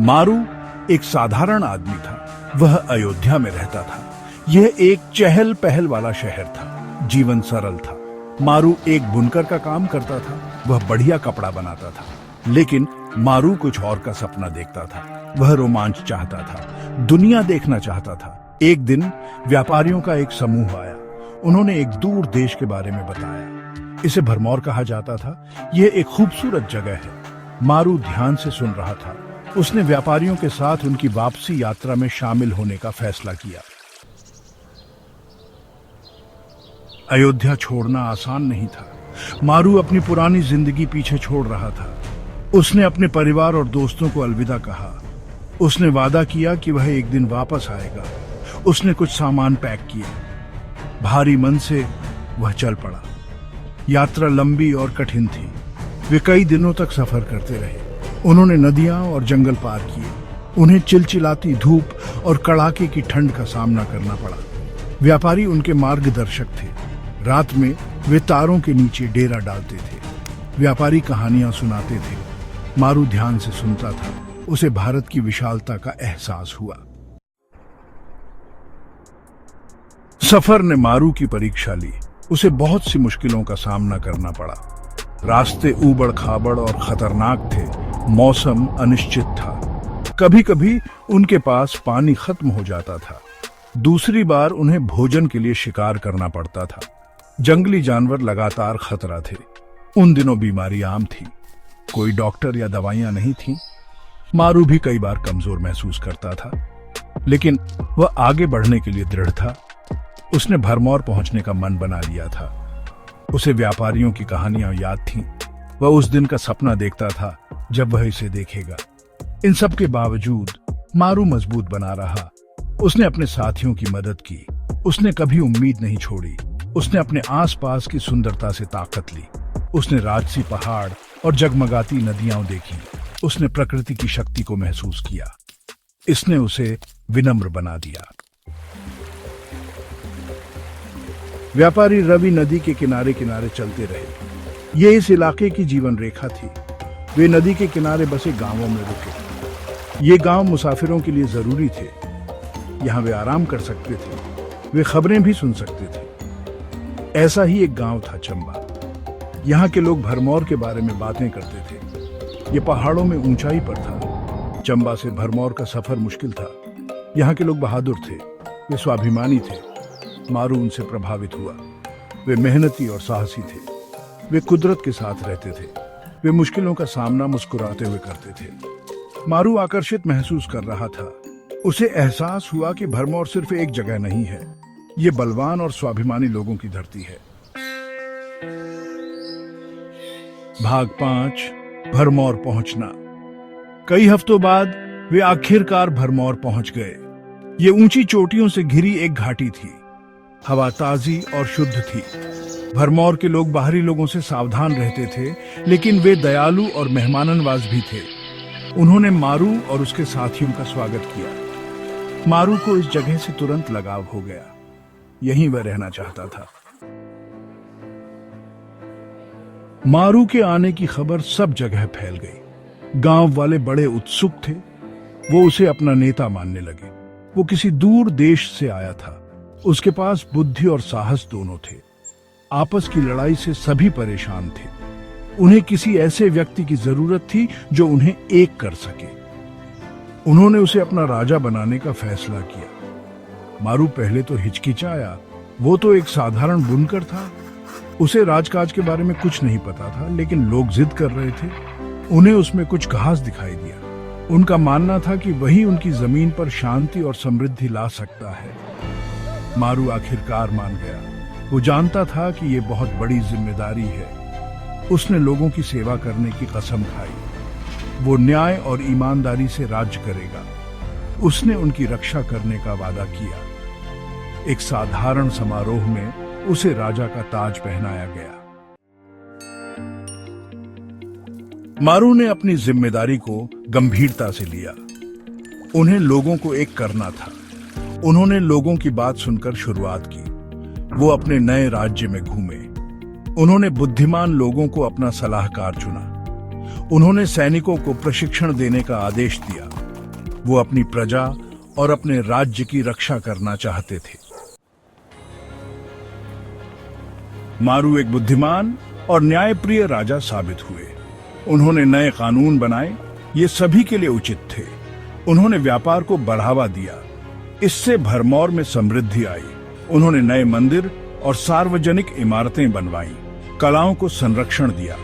मारू एक साधारण आदमी था। वह अयोध्या में रहता था। यह एक चहल पहल वाला शहर था। जीवन सरल था। मारू एक बुनकर का काम करता था। वह बढ़िया कपड़ा बनाता था। लेकिन मारू कुछ और का सपना देखता था। वह रोमांच चाहता था, दुनिया देखना चाहता था। एक दिन व्यापारियों का एक समूह आया। उन्होंने एक दूर देश के बारे में बताया। इसे भरमौर कहा जाता था। यह एक खूबसूरत जगह है। मारू ध्यान से सुन रहा था। उसने व्यापारियों के साथ उनकी वापसी यात्रा में शामिल होने का फैसला किया। अयोध्या छोड़ना आसान नहीं था। मारू अपनी पुरानी जिंदगी पीछे छोड़ रहा था। उसने अपने परिवार और दोस्तों को अलविदा कहा। उसने वादा किया कि वह एक दिन वापस आएगा। उसने कुछ सामान पैक किया। भारी मन से वह चल पड़ा। यात्रा लंबी और कठिन थी। वे कई दिनों तक सफर करते रहे। उन्होंने नदियां और जंगल पार किए। उन्हें चिलचिलाती धूप और कड़ाके की ठंड का सामना करना पड़ा। व्यापारी उनके मार्गदर्शक थे। रात में वे तारों के नीचे डेरा डालते थे। व्यापारी कहानियां सुनाते थे। मारू ध्यान से सुनता था। उसे भारत की विशालता का एहसास हुआ। सफर ने मारू की परीक्षा ली। उसे बहुत सी मुश्किलों का सामना करना पड़ा। रास्ते ऊबड़ खाबड़ और खतरनाक थे। मौसम अनिश्चित था। कभी कभी उनके पास पानी खत्म हो जाता था। दूसरी बार उन्हें भोजन के लिए शिकार करना पड़ता था। जंगली जानवर लगातार खतरा थे। उन दिनों बीमारी आम थी। कोई डॉक्टर या दवाइयां नहीं थीं। मारू भी कई बार कमजोर महसूस करता था, लेकिन वह आगे बढ़ने के लिए दृढ़ था। उसने भरमौर पहुंचने का मन बना लिया था। उसे व्यापारियों की कहानियां याद थीं। वह उस दिन का सपना देखता था जब वह इसे देखेगा। इन सब के बावजूद मारू मजबूत बना रहा। उसने अपने साथियों की मदद की। उसने कभी उम्मीद नहीं छोड़ी। उसने अपने आसपास की सुंदरता से ताकत ली। उसने राजसी पहाड़ और जगमगाती नदियां देखी। उसने प्रकृति की शक्ति को महसूस किया। इसने उसे विनम्र बना दिया। व्यापारी रवि नदी के किनारे किनारे चलते रहे। ये इस इलाके की जीवन रेखा थी। वे नदी के किनारे बसे गांवों में रुके। ये गांव मुसाफिरों के लिए जरूरी थे। यहाँ वे आराम कर सकते थे। वे खबरें भी सुन सकते थे। ऐसा ही एक गांव था चंबा। यहाँ के लोग भरमौर के बारे में बातें करते थे। ये पहाड़ों में ऊंचाई पर था। चंबा से भरमौर का सफर मुश्किल था। यहाँ के लोग बहादुर थे। वे स्वाभिमानी थे। मारू उनसे प्रभावित हुआ। वे मेहनती और साहसी थे। वे कुदरत के साथ रहते थे। वे मुश्किलों का सामना मुस्कुराते हुए करते थे। मारू आकर्षित महसूस कर रहा था। उसे एहसास हुआ कि भरमौर सिर्फ एक जगह नहीं है। ये बलवान और स्वाभिमानी लोगों की धरती है। भाग 5, भरमौर पहुंचना। कई हफ्तों बाद वे आखिरकार भरमौर पहुंच गए। ये ऊंची चोटियों से घिरी एक घाटी थी। हवा ताजी और शुद्ध थी। भरमौर के लोग बाहरी लोगों से सावधान रहते थे, लेकिन वे दयालु और मेहमाननवाज भी थे। उन्होंने मारू और उसके साथियों का स्वागत किया। मारू को इस जगह से तुरंत लगाव हो गया। यहीं वह रहना चाहता था। मारू के आने की खबर सब जगह फैल गई। गांव वाले बड़े उत्सुक थे। वो उसे अपना नेता मानने लगे। वो किसी दूर देश से आया था। उसके पास बुद्धि और साहस दोनों थे। आपस की लड़ाई से सभी परेशान थे। उन्हें किसी ऐसे व्यक्ति की जरूरत थी जो उन्हें एक कर सके। उन्होंने उसे अपना राजा बनाने का फैसला किया। मारू पहले तो हिचकिचाया। वो तो एक साधारण बुनकर था। उसे राजकाज के बारे में कुछ नहीं पता था, लेकिन लोग जिद कर रहे थे। उन्हें उसमें कुछ खास दिखाई दिया। उनका मानना था कि वही उनकी जमीन पर शांति और समृद्धि ला सकता है। मारू आखिरकार मान गया। वो जानता था कि ये बहुत बड़ी जिम्मेदारी है। उसने लोगों की सेवा करने की कसम खाई। वो न्याय और ईमानदारी से राज्य करेगा। उसने उनकी रक्षा करने का वादा किया। एक साधारण समारोह में उसे राजा का ताज पहनाया गया। मारू ने अपनी जिम्मेदारी को गंभीरता से लिया। उन्हें लोगों को एक करना था। उन्होंने लोगों की बात सुनकर शुरुआत की। वो अपने नए राज्य में घूमे। उन्होंने बुद्धिमान लोगों को अपना सलाहकार चुना। उन्होंने सैनिकों को प्रशिक्षण देने का आदेश दिया। वो अपनी प्रजा और अपने राज्य की रक्षा करना चाहते थे। मारू एक बुद्धिमान और न्यायप्रिय राजा साबित हुए। उन्होंने नए कानून बनाए, ये सभी के लिए उचित थे। उन्होंने व्यापार को बढ़ावा दिया, इससे भरमौर में समृद्धि आई। उन्होंने नए मंदिर और सार्वजनिक इमारतें बनवाई, कलाओं को संरक्षण दिया।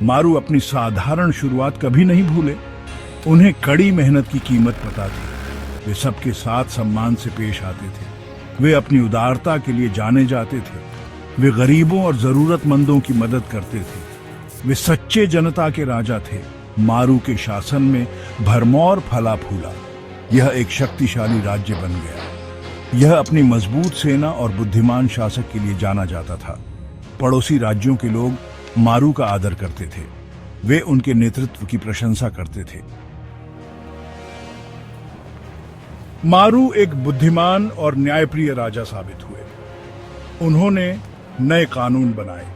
मारू अपनी साधारण शुरुआत कभी नहीं भूले। उन्हें कड़ी मेहनत की कीमत पता थी। वे सबके साथ सम्मान से पेश आते थे। वे अपनी उदारता के लिए जाने जाते थे। वे गरीबों और जरूरतमंदों की मदद करते थे। वे सच्चे जनता के राजा थे। मारू के शासन में भरमौर फला फूला। यह एक शक्तिशाली राज्य बन गया। यह अपनी मजबूत सेना और बुद्धिमान शासक के लिए जाना जाता था। पड़ोसी राज्यों के लोग मारू का आदर करते थे। वे उनके नेतृत्व की प्रशंसा करते थे। मारू एक बुद्धिमान और न्यायप्रिय राजा साबित हुए। उन्होंने नए कानून बनाए,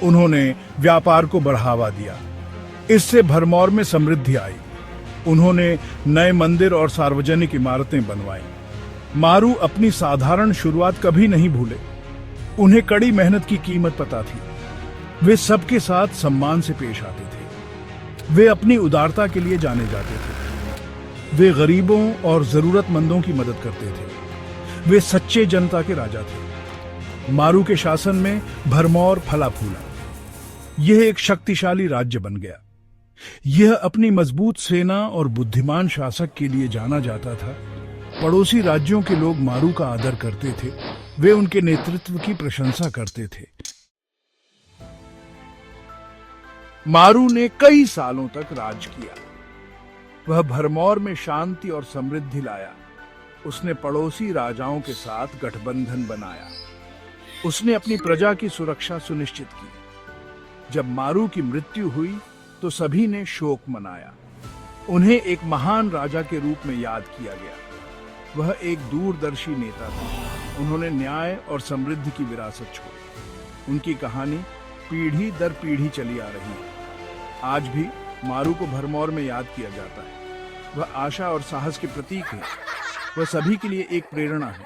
उन्होंने व्यापार को बढ़ावा दिया, इससे भरमौर में समृद्धि आई। उन्होंने नए मंदिर और सार्वजनिक इमारतें बनवाई। मारू अपनी साधारण शुरुआत कभी नहीं भूले। उन्हें कड़ी मेहनत की कीमत पता थी। वे सबके साथ सम्मान से पेश आते थे। वे अपनी उदारता के लिए जाने जाते थे। वे गरीबों और जरूरतमंदों की मदद करते थे। वे सच्चे जनता के राजा थे। मारू के शासन में भरमौर फला फूला। यह एक शक्तिशाली राज्य बन गया। यह अपनी मजबूत सेना और बुद्धिमान शासक के लिए जाना जाता था। पड़ोसी राज्यों के लोग मारू का आदर करते थे। वे उनके नेतृत्व की प्रशंसा करते थे। मारू ने कई सालों तक राज किया। वह भरमौर में शांति और समृद्धि लाया। उसने पड़ोसी राजाओं के साथ गठबंधन बनाया। उसने अपनी प्रजा की सुरक्षा सुनिश्चित की। जब मारू की मृत्यु हुई तो सभी ने शोक मनाया। उन्हें एक महान राजा के रूप में याद किया गया। वह एक दूरदर्शी नेता थे। उन्होंने न्याय और समृद्धि की विरासत छोड़ी। उनकी कहानी पीढ़ी दर पीढ़ी चली आ रही है। आज भी मारू को भरमौर में याद किया जाता है। वह आशा और साहस के प्रतीक है। वह सभी के लिए एक प्रेरणा है।